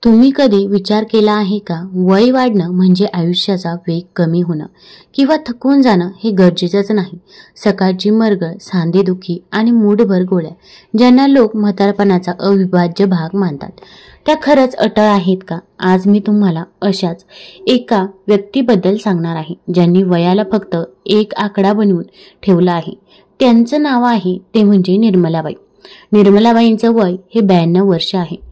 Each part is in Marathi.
तुम्ही कधी विचार केला आहे का, वय वाढणं म्हणजे आयुष्याचा वेग कमी होणं किंवा थकून जाणं हे गरजेचंच नाही. सकाळची मरगळ, सांधेदुखी आणि मूठभर गोळ्या, ज्यांना लोक म्हातारपणाचा अविभाज्य भाग मानतात, त्या खरंच अटळ आहेत का? आज मी तुम्हाला अशाच एका व्यक्तीबद्दल सांगणार आहे, ज्यांनी वयाला फक्त एक आकडा बनवून ठेवला आहे. त्यांचं नाव आहे ते म्हणजे निर्मलाबाई. निर्मलाबाईंचं वय हे 92 वर्ष आहे.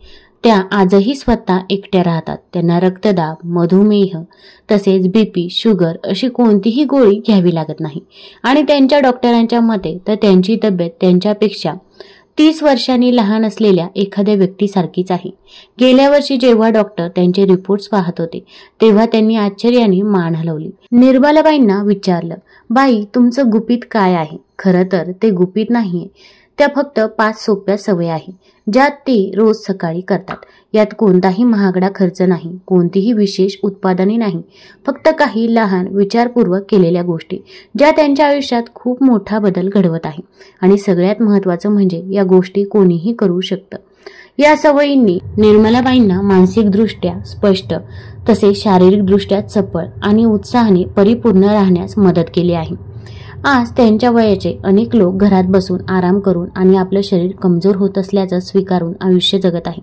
त्या आजही स्वतः एकट्या राहतात. त्यांना रक्तदाब, मधुमेह तसेच बीपी, शुगर अशी कोणतीही गोळी घ्यावी लागत नाही. आणि त्यांच्या डॉक्टरांच्या मते तर त्यांची तब्येत त्यांच्यापेक्षा 30 वर्षांनी लहान असलेल्या एखाद्या व्यक्तीसारखीच आहे. गेल्या वर्षी जेव्हा डॉक्टर त्यांचे रिपोर्ट्स पाहत होते, तेव्हा त्यांनी आश्चर्याने मान हलवली. निर्मलाबाईंना विचारलं, बाई, तुमचं गुपित काय आहे? खरं तर ते गुपित नाहीये. त्या फक्त 5 सोप्या सवयी आहे, ज्या ते रोज सकाळी करतात. यात कोणताही महागडा खर्च नाही, कोणतीही विशेष उत्पादने नाही, फक्त काही लहान विचारपूर्वक केलेल्या गोष्टी, ज्या त्यांच्या आयुष्यात खूप मोठा बदल घडवत आहे. आणि सगळ्यात महत्त्वाचं म्हणजे या गोष्टी कोणीही करू शकतं. या सवयींनी निर्मलाबाईंना मानसिकदृष्ट्या स्पष्ट तसेच शारीरिकदृष्ट्या चपळ आणि उत्साहाने परिपूर्ण राहण्यास मदत केली आहे. आज त्यांच्या वयाचे अनेक लोक घरात बसून आराम करून आणि आपलं शरीर कमजोर होत असल्याचं स्वीकारून आयुष्य जगत आहे.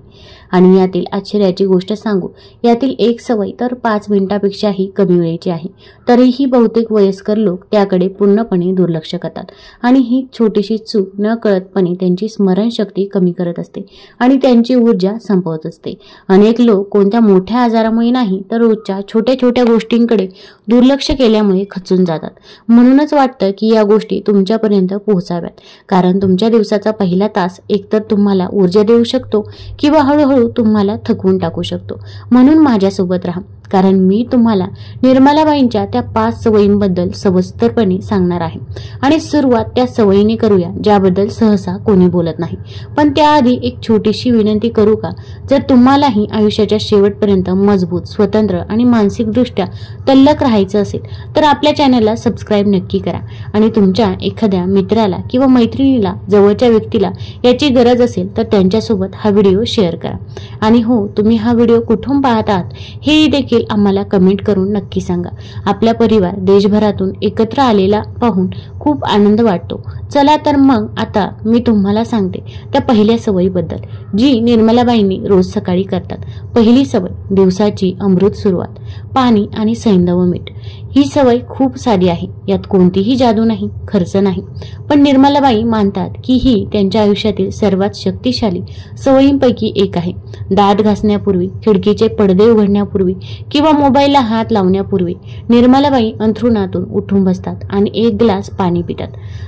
आणि यातील आश्चर्याची गोष्ट सांगू, यातील एक सवय तर 5 मिनिटापेक्षाही कमी वेळेची आहे. तरीही बहुतेक वयस्कर लोक त्याकडे पूर्णपणे दुर्लक्ष करतात. आणि ही छोटीशी चूक न कळतपणे त्यांची स्मरणशक्ती कमी करत असते आणि त्यांची ऊर्जा संपवत असते. अनेक लोक कोणत्या मोठ्या आजारामुळे नाही, तर रोजच्या छोट्या छोट्या गोष्टींकडे दुर्लक्ष केल्यामुळे खचून जातात. म्हणूनच वाटतं की या गोष्टी तुमच्यापर्यंत पोहोचाव्यात, कारण तुमच्या दिवसाचा पहिला तास एकतर तुम्हाला ऊर्जा देऊ शकतो किंवा हळूहळू तुम्हाला थकवून टाकू शकतो. म्हणून माझ्यासोबत राहा, कारण मी तुम्हाला निर्मलाबाईंच्या त्या 5 सवयींबद्दल सविस्तरपणे सांगणार आहे. आणि सुरुवात त्या सवयीने करूया ज्याबद्दल सहसा कोणी बोलत नाही. पण त्याआधी एक छोटीशी विनंती करू का? जर तुम्हालाही आयुष्याच्या शेवटपर्यंत मजबूत, स्वतंत्र आणि मानसिकदृष्ट्या तल्लख राहायचं असेल, तर आपल्या चॅनलला सबस्क्राईब नक्की करा. आणि तुमच्या एखाद्या मित्राला किंवा मैत्रिणीला, जवळच्या व्यक्तीला याची गरज असेल तर त्यांच्यासोबत हा व्हिडिओ शेअर करा. आणि हो, तुम्ही हा व्हिडिओ कुठून पाहत आहात हे देखील आम्हाला कमेंट करून नक्की सांगा. आपला परिवार देशभरातून एकत्र आलेला पाहून खूप आनंद वाटतो. चला तर मग आता मी तुम्हाला सांगते त्या पहिल्या सवयीबद्दल, जी निर्मलाबाईंनी रोज सकाळी करतात. पहिली सवय, दिवसाची अमृत सुरुवात, पाणी आणि सैंधव मीठ. ही सवय खूप साधी आहे. यात कोणतीही जादू नाही, खर्च नाही. पण निर्मलाबाई मानतात की ही त्यांच्या आयुष्यातील सर्वात शक्तिशाली सवयींपैकी एक आहे. दात घासण्यापूर्वी, खिडकीचे पडदे उघडण्यापूर्वी किंवा मोबाईलला हात लावण्यापूर्वी निर्मलाबाई अंथरुणातून उठून बसतात आणि एक ग्लास पाणी पितात.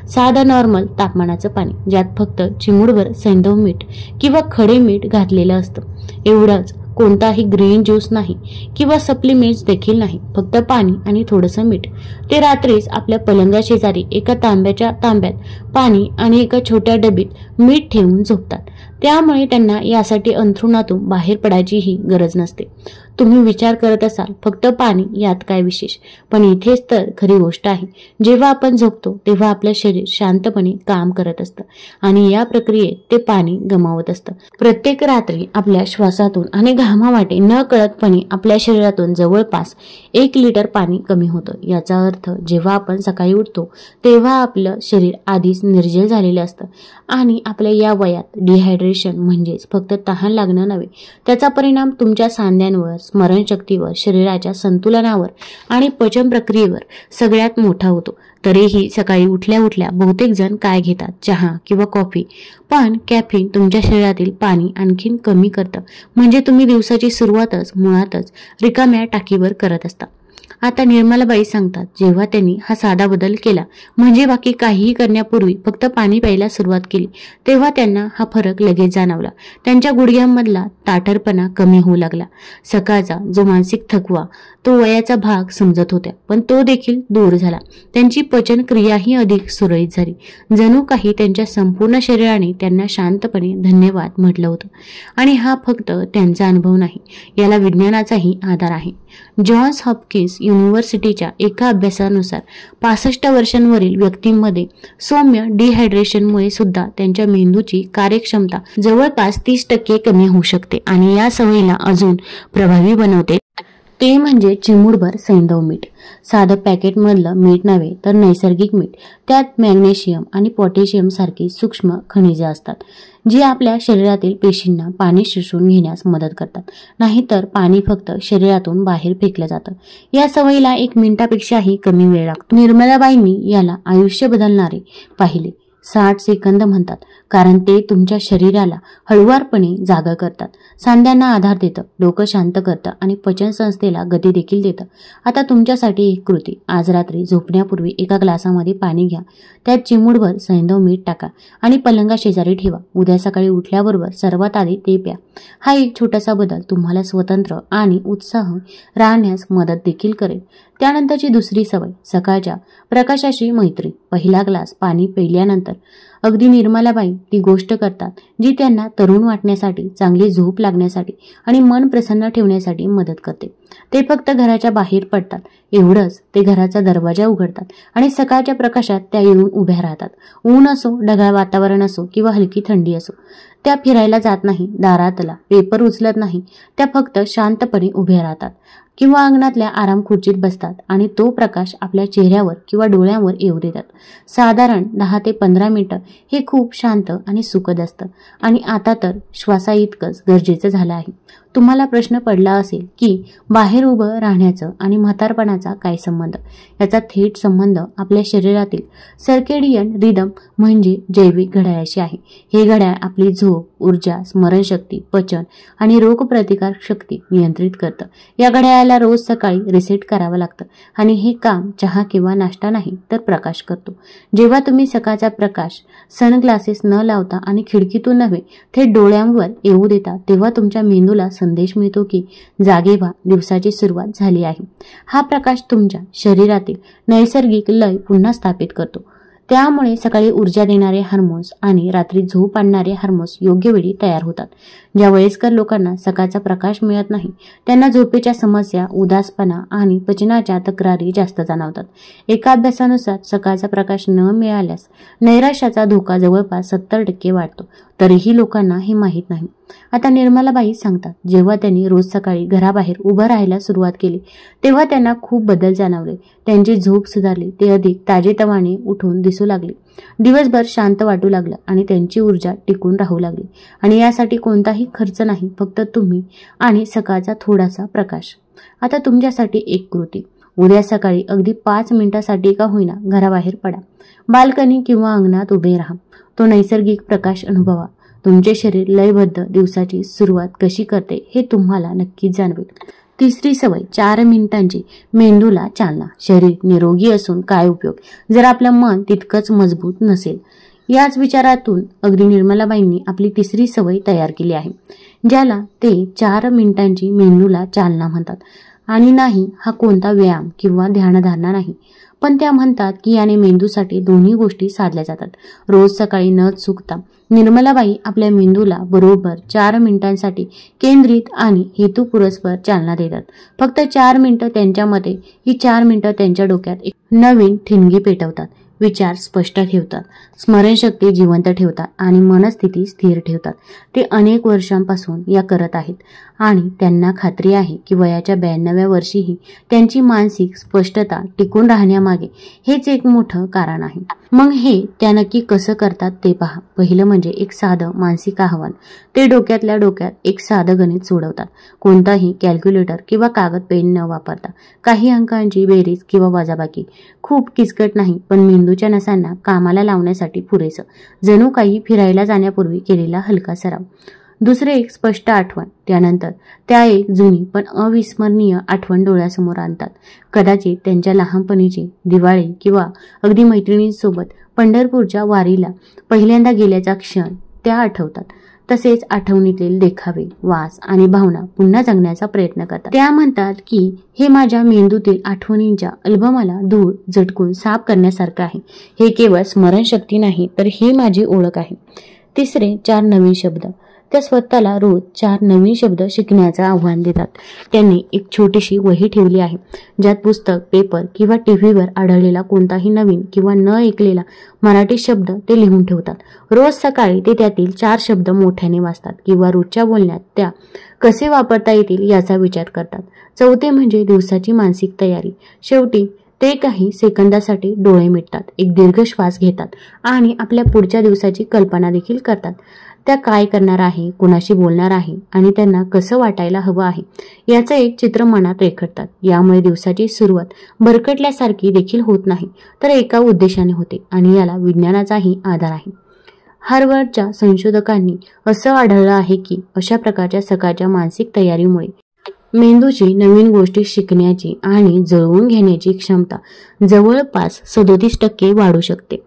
साधं नॉर्मल तापमानाचं पाणी, ज्यात फक्त चिमूटभर सैंधव मीठ किंवा खडे मीठ घातलेलं असतं. एवढंच, कोणताही ग्रीन ज्यूस नाही किंवा सप्लिमेंट्स देखील नाही, फक्त पाणी आणि थोडंसं मीठ. ते रात्रीच आपल्या पलंगाशेजारी एका तांब्यात पाणी आणि एका छोट्या डबीत मीठ ठेवून झोपतात. त्यामुळे त्यांना यासाठी अंथरुणातून बाहेर पडायचीही गरज नसते. तुम्ही विचार करत असाल, फक्त पाणी, यात काय विशेष? पण इथेच तर खरी गोष्ट आहे. जेव्हा आपण झोपतो तेव्हा आपलं शरीर शांतपणे काम करत असतं आणि या प्रक्रियेत ते पाणी गमावत असतं. प्रत्येक रात्री आपल्या श्वासातून आणि घामावाटे न कळतपणे आपल्या शरीरातून जवळपास 1 लिटर पाणी कमी होतं. याचा अर्थ जेव्हा आपण सकाळी उठतो तेव्हा आपलं शरीर आधीच निर्जल झालेलं असतं. आणि आपल्या या वयात डिहायड्रेशन म्हणजेच फक्त तहान लागणं नव्हे, त्याचा परिणाम तुमच्या सांध्यांवर, स्मरणशक्तीवर, शरीराच्या संतुलनावर आणि पचन प्रक्रियेवर सगळ्यात मोठा होतो. तरीही सकाळी उठल्या उठल्या बहुतेक जण काय घेतात? चहा किंवा कॉफी. पण कॅफीन तुमच्या शरीरातील पाणी आणखीन कमी करतं. म्हणजे तुम्ही दिवसाची सुरुवातच मुळातच रिकाम्या टाकीवर करत असता. आता निर्मलाबाई सांगतात, जेव्हा त्यांनी हा साधा बदल केला, म्हणजे बाकी काहीही करण्यापूर्वी फक्त पाणी प्यायला सुरुवात केली, तेव्हा त्यांना हा फरक लगेच जाणवला. त्यांच्या गुडघ्यांमधला ताठरपणा कमी होऊ लागला. सकाळचा जो मानसिक थकवा, तो वयाचा भाग समजत होत्या, पण तो देखील दूर झाला. त्यांची पचन क्रियाही अधिक सुरळीत झाली. जणू काही त्यांच्या संपूर्ण शरीराने त्यांना शांतपणे धन्यवाद म्हटलं होतं. आणि हा फक्त त्यांचा अनुभव नाही, याला विज्ञानाचाही आधार आहे. जॉन्स हॉपकिन्स स्पेस युनिव्हर्सिटीच्या एका अभ्यासानुसार 65 वर्षांवरील व्यक्तींमध्ये सौम्य डिहायड्रेशनमुळे सुद्धा त्यांच्या मेंदूची कार्यक्षमता जवळपास 30% कमी होऊ शकते आणि या सवयीला अजून प्रभावी बनवते ते म्हणजे चिमूटभर सैंधव मीठ. साधं पॅकेटमधलं मीठ नव्हे तर नैसर्गिक मीठ. त्यात मॅग्नेशियम आणि पोटॅशियम सारखी सूक्ष्म खनिजे असतात जी आपल्या शरीरातील पेशींना पाणी शोषून घेण्यास मदत करतात. नाहीतर पाणी फक्त शरीरातून बाहेर फेकलं जातं. या सवयीला 1 मिनिटापेक्षाही कमी वेळ लागतो. निर्मलाबाईंनी याला आयुष्य बदलणारे पाहिले. 60 सेकंद म्हणतात कारण ते तुमच्या शरीराला हळुवारपणे जागा करतात, सांध्यांना आधार देतं, डोकं शांत करतं आणि पचनसंस्थेला गती देखील देतं. आता तुमच्यासाठी एक कृती. आज रात्री झोपण्यापूर्वी एका ग्लासामध्ये पाणी घ्या, त्यात चिमूटभर सैंधव मीठ टाका आणि पलंगा शेजारी ठेवा. उद्या सकाळी उठल्याबरोबर सर्वात आधी ते प्या. हा एक छोटासा बदल तुम्हाला स्वतंत्र आणि उत्साह राहण्यास मदत देखील करेल. त्यानंतरची दुसरी सवय, सकाळच्या प्रकाशाशी मैत्री. पहिला ग्लास पाणी पिल्यानंतर अगदी निर्मलाबाई ती गोष्ट करतात जी त्यांना तरुण वाटण्यासाठी, चांगली झोप लागण्यासाठी आणि मन प्रसन्न ठेवण्यासाठी मदत करते. ते फक्त घराच्या बाहेर पडतात, एवढंच. ते घराचा दरवाजा उघडतात आणि सकाळच्या प्रकाशात त्या येऊन उभ्या राहतात. ऊन असो, ढगाळ वातावरण असो किंवा हलकी थंडी असो. त्या फिरायला जात नाही, दारातला पेपर उचलत नाही. त्या फक्त शांतपणे उभ्या राहतात किंवा अंगणातल्या आराम खुर्चीत बसतात आणि तो प्रकाश आपल्या चेहऱ्यावर किंवा डोळ्यांवर येऊ देतात. साधारण 10 ते 15 मिनिटं हे खूप शांत आणि सुखद असतं आणि आता तर श्वासाइतकंच गरजेचं झालं आहे. तुम्हाला प्रश्न पडला असेल की बाहेर उभं राहण्याचं आणि म्हातारपणाचा काय संबंध? याचा थेट संबंध आपल्या शरीरातील सर्केडियन रिदम म्हणजे जैविक घड्याळाशी आहे. हे घड्याळ आपली झोप, ऊर्जा, स्मरणशक्ती, पचन आणि रोगप्रतिकार शक्ती नियंत्रित करतं. या घड्याळाला रोज सकाळी रिसेट करावं लागतं आणि हे काम चहा किंवा नाश्ता नाही तर प्रकाश करतो. जेव्हा तुम्ही सकाळचा प्रकाश सनग्लासेस न लावता आणि खिडकीतून नव्हे थेट डोळ्यांवर येऊ देता तेव्हा तुमच्या मेंदूला संदेश मिळतो की जागे व्हा, दिवसाची सुरुवात झाली आहे. हा प्रकाश तुमच्या शरीरातील नैसर्गिक लय पुन्हा स्थापित करतो. त्यामुळे सकाळी ऊर्जा देणारे हार्मोन्स आणि रात्री झोप आणणारे हार्मोन्स योग्य वेळी तयार होतात. ज्या वयस्कर लोकांना सकाळचा प्रकाश मिळत नाही त्यांना झोपेच्या समस्या, उदासपणा आणि पचनाच्या तक्रारी जास्त जाणवतात. एका अभ्यासानुसार सकाळचा प्रकाश न मिळाल्यास नैराश्याचा धोका जवळपास 70% वाढतो. तरीही लोकांना हे माहीत नाही. आता निर्मलाबाई सांगतात, जेव्हा त्यांनी रोज सकाळी घराबाहेर उभं राहायला सुरुवात केली तेव्हा त्यांना खूप बदल जाणवले. त्यांची झोप सुधारली, ते अधिक ताजेतवाने उठून दिसू लागले, दिवसभर शांत वाटू लागलं आणि त्यांची ऊर्जा टिकून राहू लागली. आणि यासाठी कोणताही खर्च नाही, फक्त तुम्ही आणि सकाळचा थोडासा प्रकाश. आता तुमच्यासाठी एक कृती. उद्या सकाळी अगदी 5 मिनिटासाठी का होईना घराबाहेर पडा. बाल्कनी किंवा अंगणात उभे राहा. तो नैसर्गिक प्रकाश अनुभवा. तुमचे शरीर लयबद्ध दिवसाची सुरुवात कशी करते हे तुम्हाला नक्कीच जाणवेल. तिसरी सवय, 4 मिनिटांची मेंदूला चालना. शरीर निरोगी असून काय उपयोग जर आपलं मन तितकंच मजबूत नसेल. याच विचारातून अगदी निर्मलाबाईंनी आपली तिसरी सवय तयार केली आहे ज्याला ते 4 मिनिटांची मेंदूला चालना म्हणतात. आणि नाही, हा कोणता व्यायाम किंवा ध्यानधारणा नाही, पण त्या म्हणतात की याने मेंदूसाठी दोन्ही गोष्टी साधल्या जातात. रोज सकाळी न चुकता निर्मलाबाई आपल्या मेंदूला बरोबर 4 मिनिटांसाठी केंद्रित आणि हेतुपुरस्पर चालना देतात. फक्त 4 मिनिटं त्यांच्या मते ही 4 मिनिटं त्यांच्या डोक्यात एक नवीन ठिणगी पेटवतात, विचार स्पष्ट ठेवतात, स्मरणशक्ती जिवंत ठेवतात आणि मनस्थिती स्थिर ठेवतात. ते अनेक वर्षांपासून या करत आहेत आणि त्यांना खात्री आहे की वयाच्या 92व्या वर्षीही त्यांची मानसिक स्पष्टता टिकून राहण्यामागे हेच एक मोठं कारण आहे. मग हे त्या नक्की कसं करतात ते पहा. पहिलं म्हणजे एक साधं मानसिक आव्हान. ते डोक्यातल्या डोक्यात एक साधं गणित सोडवतात, कोणताही कॅल्क्युलेटर किंवा कागद पेन न वापरता. काही अंकांची बेरीज किंवा वजाबाकी. खूप किचकट नाही, पण मेंदूच्या नसांना कामाला लावण्यासाठी पुरेसं. जणू काही फिरायला जाण्यापूर्वी केलेला हलका सराव. दुसरे एक स्पष्ट आठवण. त्यानंतर त्या एक जुनी पण अविस्मरणीय आठवण डोळ्यासमोर आणतात. कदाचित त्यांच्या लहानपणीची दिवाळी किंवा अगदी मैत्रिणींसोबत पंढरपूरच्या वारीला पहिल्यांदा गेल्याचा क्षण त्या आठवतात. तसेच आठवणीतील देखावे, वास आणि भावना पुन्हा जगण्याचा प्रयत्न करतात. त्या म्हणतात की हे माझ्या मेंदूतील आठवणींच्या अल्बमाला धूळ झटकून साफ करण्यासारखं आहे. हे केवळ स्मरणशक्ती नाही तर ही माझी ओळख आहे. तिसरे 4 नवीन शब्द. त्या स्वतःला रोज 4 नवीन शब्द शिकण्याचं आव्हान देतात. त्यांनी एक छोटीशी वही ठेवली आहे, ज्यात पुस्तक, पेपर किंवा टीव्हीवर आढळलेला कोणताही नवीन किंवा न ऐकलेला मराठी शब्द ते लिहून ठेवतात. रोज सकाळी ते त्यातील 4 शब्द मोठ्याने वाचतात किंवा रोजच्या बोलण्यात त्या कसे वापरता येतील याचा विचार करतात. चौथे म्हणजे दिवसाची मानसिक तयारी. शेवटी ते काही सेकंदासाठी डोळे मिटतात, एक दीर्घ श्वास घेतात आणि आपल्या पुढच्या दिवसाची कल्पना देखील करतात. त्या काय करणार आहे, कुणाशी बोलणार आहे आणि त्यांना कसं वाटायला हवं आहे याचं एक चित्र मनात रेखाटतात. यामुळे दिवसाची सुरुवात भरकटल्यासारखी देखील होत नाही, तर एका उद्देशाने होते आणि याला विज्ञानाचाही आधार आहे. हार्वर्डच्या संशोधकांनी असं आढळलं आहे की अशा प्रकारच्या सकाळच्या मानसिक तयारीमुळे मेंदूची नवीन गोष्टी शिकण्याची आणि जुळवून घेण्याची क्षमता जवळपास 37% वाढू शकते.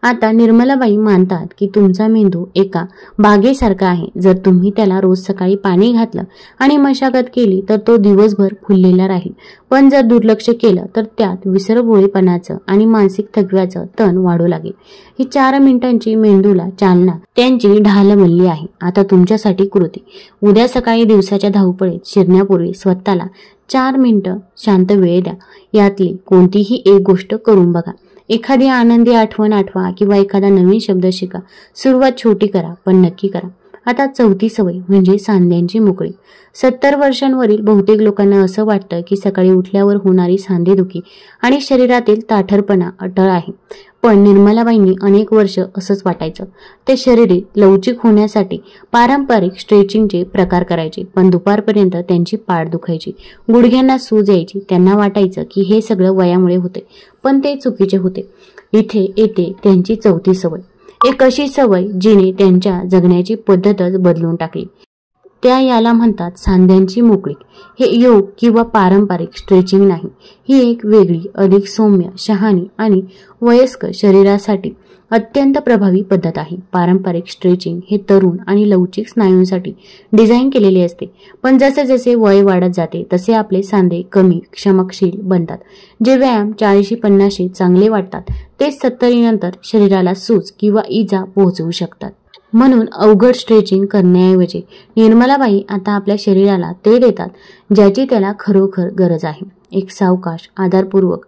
आता निर्मलाबाई मानतात की तुमचा मेंदू एका बागेसारखा आहे. जर तुम्ही त्याला रोज सकाळी पाणी घातलं आणि मशागत केली तर तो दिवसभर फुललेला राहील. पण जर दुर्लक्ष केलं तर त्यात विसरभोळेपणाचं आणि मानसिक थकव्याचं तण वाढू लागेल. ही 4 मिनिटांची मेंदूला चालना त्यांची ढालमल्ली आहे. आता तुमच्यासाठी कृती. उद्या सकाळी दिवसाच्या धावपळीत शिरण्यापूर्वी स्वतःला 4 मिनिटं शांत वेळ द्या. यातली कोणतीही एक गोष्ट करून बघा. एखादी आनंदी आठवण आठवा किंवा एखादा नवीन शब्द शिका. सुरुवात छोटी करा, पण नक्की करा. आता चौथी सवय म्हणजे सांध्यांची मोकळी. 70 वर्षांवरील बहुतेक लोकांना असं वाटतं की सकाळी उठल्यावर होणारी सांधेदुखी आणि शरीरातील ताठरपणा अटळ आहे. पण निर्मलाबाईंनी अनेक वर्ष असंच वाटायचं. ते शरीर लवचिक होण्यासाठी पारंपरिक स्ट्रेचिंगचे प्रकार करायचे, पण दुपारपर्यंत त्यांची पाठ दुखायची, गुडघ्यांना सूज यायची. त्यांना वाटायचं की हे सगळं वयामुळे होते, पण ते चुकीचे होते. इथे येते त्यांची चौथी सवय, एक अशी सवय जिने त्यांच्या जगण्याची पद्धतच बदलून टाकली. त्या याला म्हणतात सांध्यांची मोकळीक. हे योग किंवा पारंपरिक स्ट्रेचिंग नाही, ही एक वेगळी, अधिक सौम्य, शहाणी आणि वयस्क शरीरासाठी अत्यंत प्रभावी पद्धत आहे. पारंपरिक स्ट्रेचिंग हे तरुण आणि लवचिक स्नायूंसाठी डिझाईन केलेले असते, पण जसे जसे वय वाढत जाते तसे आपले सांधे कमी क्षमशील बनतात. जे व्यायाम 40-50 चांगले वाटतात तेच 70 नंतर शरीराला सूज किंवा इजा पोहोचवू शकतात. म्हणून अवघड स्ट्रेचिंग करण्याऐवजी निर्मलाबाई आता आपल्या शरीराला ते देतात ज्याची त्याला खरोखर गरज आहे. एक सावकाश, आधारपूर्वक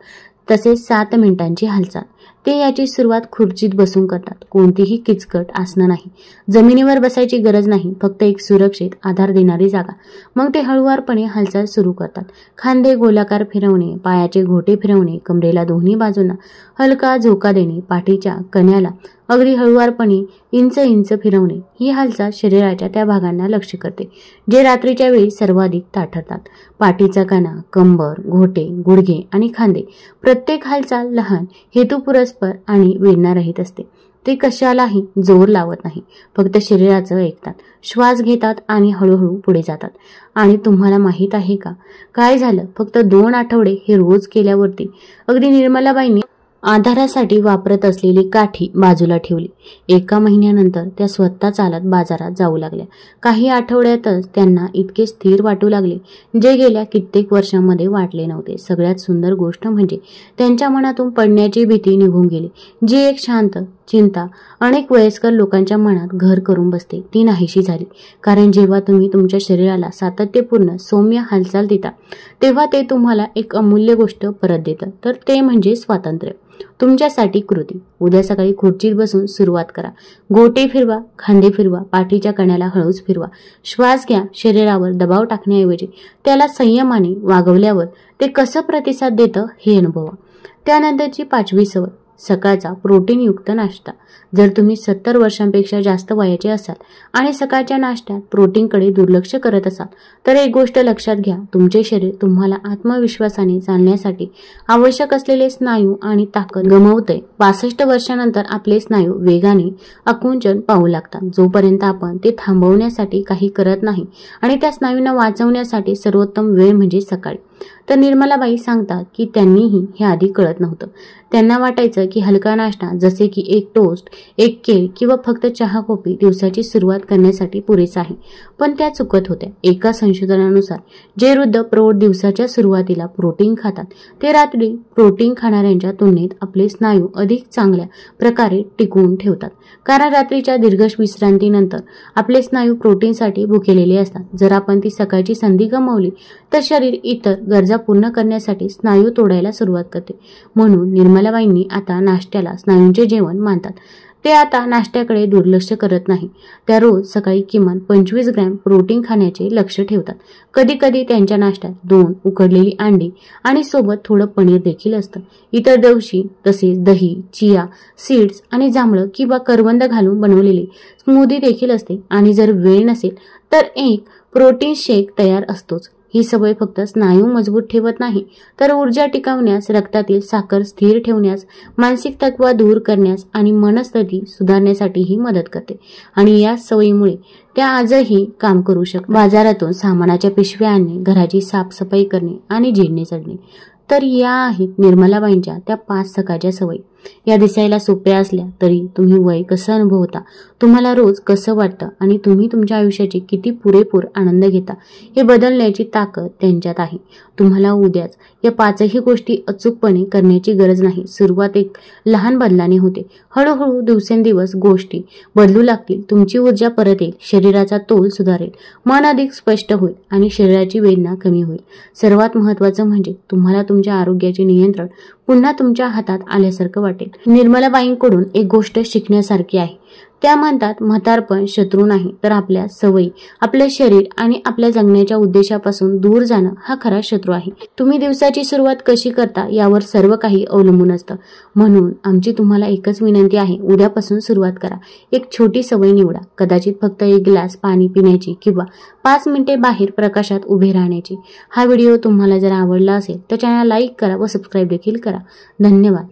तसेच 7 मिनिटांची हालचाल. ते याची सुरुवात खुर्चीत बसून करतात. कोणतीही किचकट आसनं नाही, जमिनीवर बसायची गरज नाही, फक्त एक सुरक्षित आधार देणारी जागा. मग ते हळुवारपणे हालचाल सुरू करतात. खांदे गोलाकार फिरवणे, पायाचे घोटे फिरवणे, कमरेला दोन्ही बाजूंना हलका झोका देणे, पाठीच्या कण्याला अगदी हळुवारपणे इंच फिरवणे. ही हालचाल शरीराच्या त्या भागांना लक्ष करते जे रात्रीच्या वेळी सर्वाधिक ताठरतात. पाठीचा कणा, कंबर, घोटे, गुडघे आणि खांदे. प्रत्येक हालचाल लहान, हेतुपुरस्पर आणि वेदनारहित असते. ते कशालाही जोर लावत नाही, फक्त शरीराचं ऐकतात. श्वास घेतात आणि हळूहळू पुढे जातात. आणि तुम्हाला माहीत आहे का काय झालं? फक्त 2 आठवडे हे रोज केल्यावरती अगदी निर्मलाबाईंनी आधारासाठी वापरत असलेली काठी बाजूला ठेवली. 1 महिन्यानंतर त्या स्वतः चालत बाजारात जाऊ लागल्या. काही आठवड्यातच त्यांना इतके स्थिर वाटू लागले जे गेल्या कित्येक वर्षांमध्ये वाटले नव्हते. सगळ्यात सुंदर गोष्ट म्हणजे त्यांच्या मनातून पडण्याची भीती निघून गेली, जी एक शांत चिंता अनेक वयस्कर लोकांच्या मनात घर करून बसते, ती नाहीशी झाली. कारण जेव्हा तुम्ही तुमच्या शरीराला सातत्यपूर्ण सौम्य हालचाल देता तेव्हा ते तुम्हाला एक अमूल्य गोष्ट परत देतं, तर ते म्हणजे स्वातंत्र्य. तुमच्यासाठी कृती. उद्या सकाळी खुर्चीत बसून सुरुवात करा. घोटे फिरवा, खांदे फिरवा, पाठीच्या कण्याला हळूच फिरवा. श्वास घ्या. शरीरावर दबाव टाकण्याऐवजी त्याला संयमाने वागवल्यावर ते कसं प्रतिसाद देतं हे अनुभवा. त्यानंतरची 5वी सवय, सकाळचा प्रोटीनयुक्त नाश्ता. जर तुम्ही 70 वर्षांपेक्षा जास्त वयाचे असाल आणि सकाळच्या नाश्त्यात प्रोटीनकडे दुर्लक्ष करत असाल तर एक गोष्ट लक्षात घ्या, तुमचे शरीर तुम्हाला आत्मविश्वासाने चालण्यासाठी आवश्यक असलेले स्नायू आणि ताकद गमावते. 65 वर्षांनंतर आपले स्नायू वेगाने आकुंचन पाहू लागतात. जोपर्यंत आपण ते थांबवण्यासाठी काही करत नाही आणि त्या स्नायूंना वाचवण्यासाठी सर्वोत्तम वेळ म्हणजे सकाळी. तर निर्मलाबाई सांगतात की त्यांनीही हे आधी कळत नव्हतं. त्यांना वाटायचं की हलका नाश्ता जसे की एक टोस्ट एक केळ किंवा फक्त चहा कॉफी दिवसाची सुरुवात करण्यासाठी पुरेसा आहे. पण त्या चुकत होत्या. एका संशोधनानुसार जे वृद्ध प्रौढ दिवसाच्या सुरुवातीला प्रोटीन खातात ते रात्री प्रोटीन खाणाऱ्यांच्या तुलनेत आपले स्नायू अधिक चांगल्या प्रकारे टिकवून ठेवतात. कारण रात्रीच्या दीर्घ विश्रांतीनंतर आपले स्नायू प्रोटीनसाठी भुकेलेले असतात. जर आपण ती सकाळची संधी गमावली तर शरीर इतर गरजा पूर्ण करण्यासाठी स्नायू तोडायला सुरुवात करते. म्हणून निर्मलाबाईंनी आता नाश्त्याला स्नायूंचे जेवण मानतात. ते आता नाश्त्याकडे दुर्लक्ष करत नाही. त्या रोज सकाळी किमान 25 ग्रॅम प्रोटीन खाण्याचे लक्ष ठेवतात. कधी कधी त्यांच्या नाश्त्यात 2 उकडलेली अंडी आणि सोबत थोडं पनीर देखील असतं. इतर दिवशी तसेच दही, चिया सीड्स आणि जांभळं किंवा करवंद घालून बनवलेली स्मूदी देखील असते. आणि जर वेळ नसेल तर एक प्रोटीन शेक तयार असतोच. ही सवय फक्त स्नायू मजबूत ठेवत नाही तर ऊर्जा टिकवण्यास, रक्तातील साखर स्थिर ठेवण्यास, मानसिक थकवा दूर करण्यास आणि मनस्थिती सुधारण्यासाठीही मदत करते. आणि या सवयीमुळे त्या आजही काम करू शकतात. बाजारातून सामानाच्या पिशव्या आणणे, घराची साफसफाई करणे आणि झेडणे चढणे. तर या आहेत निर्मलाबाईंच्या त्या 5 सकाळच्या सवयी. या दिसायला सोप्या असल्या तरी तुम्ही वय कसं अनुभवता, तुम्हाला रोज कसं वाटतं आणि तुम्ही तुमच्या आयुष्याची किती पुरेपूर आनंद घेता हे बदलण्याची ताकद त्यांच्यात आहे. तुम्हाला उद्याच या 5ही गोष्टी अचूकपणे करण्याची गरज नाही. सुरुवात एक लहान बदलाने होते. हळूहळू दिवसेंदिवस गोष्टी बदलू लागतील. तुमची ऊर्जा परत येईल, शरीराचा तोल सुधारेल, मन अधिक स्पष्ट होईल आणि शरीराची वेदना कमी होईल. सर्वात महत्त्वाचं म्हणजे तुम्हाला तुमच्या आरोग्याचे नियंत्रण पुन्हा तुमच्या हातात आल्यासारखं वाटेल. निर्मलाबाईंकडून एक गोष्ट शिकण्यासारखी आहे. त्या म्हणतात, म्हातारपण शत्रू नाही तर आपल्या सवयी, आपले शरीर आणि आपल्या जगण्याच्या उद्देशापासून दूर जाणं हा खरा शत्रू आहे. तुम्ही दिवसाची सुरुवात कशी करता यावर सर्व काही अवलंबून असतं. म्हणून आमची तुम्हाला एकच विनंती आहे, उद्यापासून सुरुवात करा. एक छोटी सवय निवडा. कदाचित फक्त 1 ग्लास पाणी पिण्याची किंवा 5 मिनिटे बाहेर प्रकाशात उभे राहण्याची. हा व्हिडिओ तुम्हाला जर आवडला असेल तर चॅनल लाईक करा व सबस्क्राईब देखील करा. धन्यवाद.